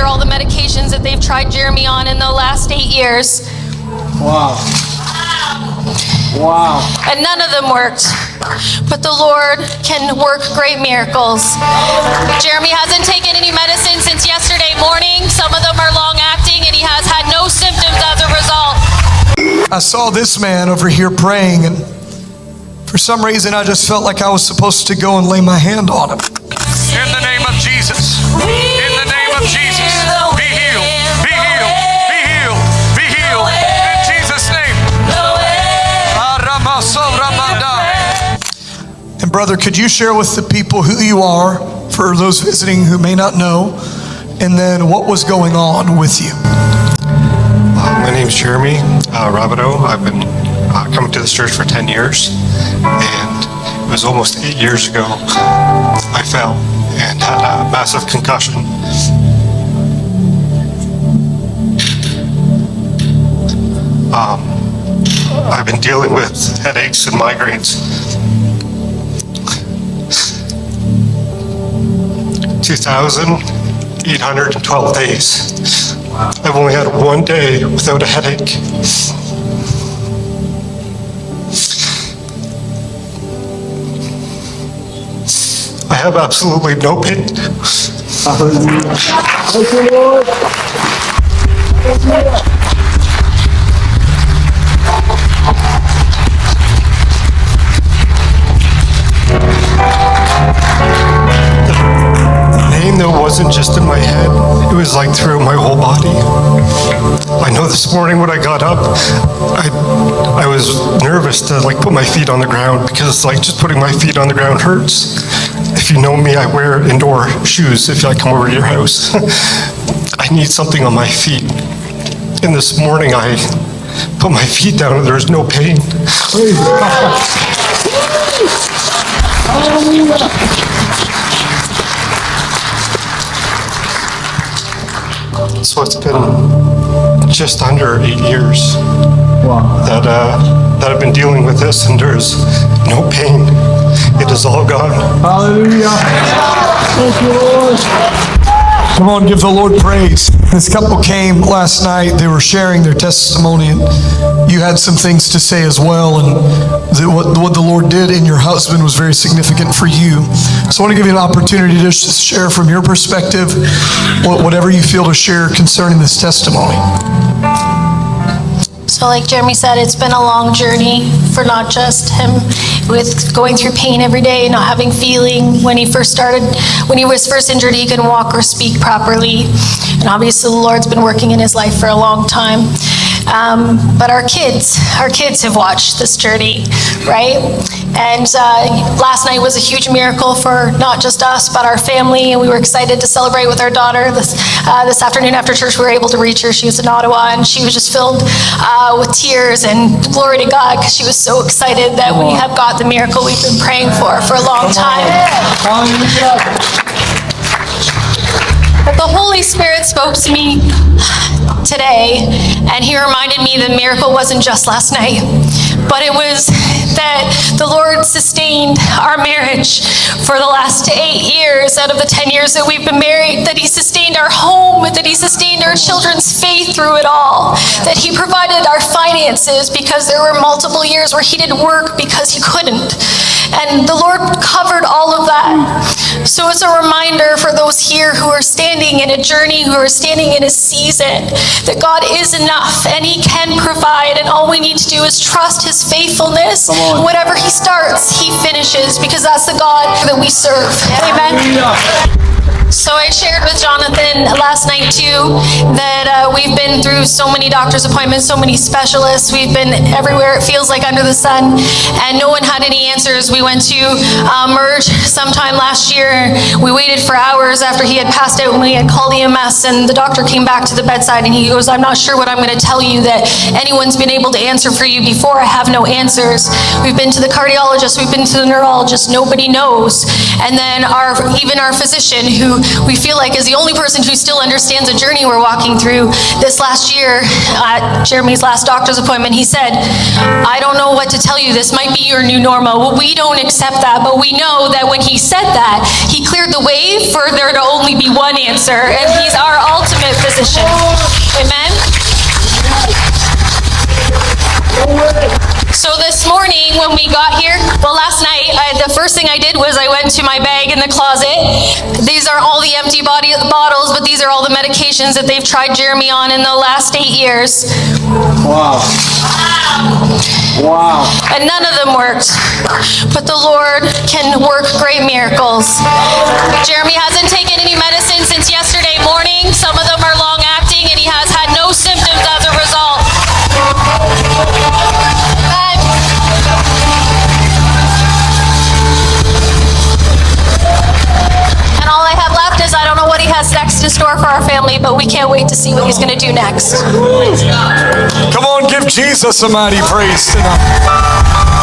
are all the medications that they've tried Jeremy on in the last 8 years. Wow. Wow. And none of them worked. But the Lord can work great miracles. Jeremy hasn't taken any medicine since yesterday morning. Some of them are long-acting, and he has had no symptoms as a result. I saw this man over here praying, and for some reason I just felt like I was supposed to go and lay my hand on him. In the name of Jesus. In the name of Jesus. Be healed. Be healed. Be healed. Be healed. In Jesus' name. And brother, could you share with the people who you are, for those visiting who may not know, and then what was going on with you? My name's Jeremy Rabideau. I've been coming to this church for 10 years, and it was almost 8 years ago I fell and had a massive concussion. I've been dealing with headaches and migraines. 2,812 days. I've only had one day without a headache. I have absolutely no pain. Thank you, Lord. Pain though wasn't just in my head, it was like throughout my whole body. I know this morning when I got up, I was nervous to put my feet on the ground, because just putting my feet on the ground hurts. If you know me, I wear indoor shoes if I come over to your house. I need something on my feet. And this morning I put my feet down and there was no pain. So it's been just under 8 years that I've been dealing with this, and there's no pain. It is all gone. Hallelujah. Thank you, Lord. Come on, give the Lord praise. This couple came last night. They were sharing their testimony, and you had some things to say as well. And what the Lord did in your husband was very significant for you. So I want to give you an opportunity to just share from your perspective whatever you feel to share concerning this testimony. So like Jeremy said, it's been a long journey for not just him, with going through pain every day, not having feeling. When he was first injured, he couldn't walk or speak properly. And obviously the Lord's been working in his life for a long time. But our kids have watched this journey, right? And last night was a huge miracle for not just us, but our family. And we were excited to celebrate with our daughter. This afternoon after church, we were able to reach her. She was in Ottawa, and she was just filled with tears and glory to God, because she was so excited that we have got the miracle we've been praying for a long time. But the Holy Spirit spoke to me today, and he reminded me the miracle wasn't just last night, but it was that the Lord sustained our marriage for the last 8 years out of the 10 years that we've been married, that he sustained our home, that he sustained our children's faith through it all, that he provided our finances, because there were multiple years where he didn't work because he couldn't. And the Lord covered all of that. So it's a reminder for those here who are standing in a journey, who are standing in a season, that God is enough and he can provide, and all we need to do is trust his faithfulness. Whatever he starts, he finishes, because that's the God that we serve. Amen. So I shared with Jonathan last night too that we've been through so many doctor's appointments, so many specialists. We've been everywhere, it feels like, under the sun, and no one had any answers. We went to Merge sometime last year. We waited for hours after he had passed out, and we had called EMS, and the doctor came back to the bedside and he goes, "I'm not sure what I'm going to tell you that anyone's been able to answer for you before. I have no answers." We've been to the cardiologist, we've been to the neurologist, nobody knows. And then even our physician, who we feel like is the only person who still understands the journey we're walking through. This last year, at Jeremy's last doctor's appointment, he said, "I don't know what to tell you. This might be your new normal." Well, we don't accept that, but we know that when he said that, he cleared the way for there to only be one answer, and he's our ultimate position. Amen? So this morning when we got here, well, last night, the first thing I did was I went to my bag in the closet. These are all the empty bottles, but these are all the medications that they've tried Jeremy on in the last 8 years. Wow. Wow. And none of them worked. But the Lord can work great miracles. Jeremy hasn't taken any medicine since yesterday morning. Some of them are long acting, and he has had no symptoms as a result. And all I have left is I don't know what he has next in store for our family, but we can't wait to see what he's going to do next. Come on, give Jesus a mighty praise tonight.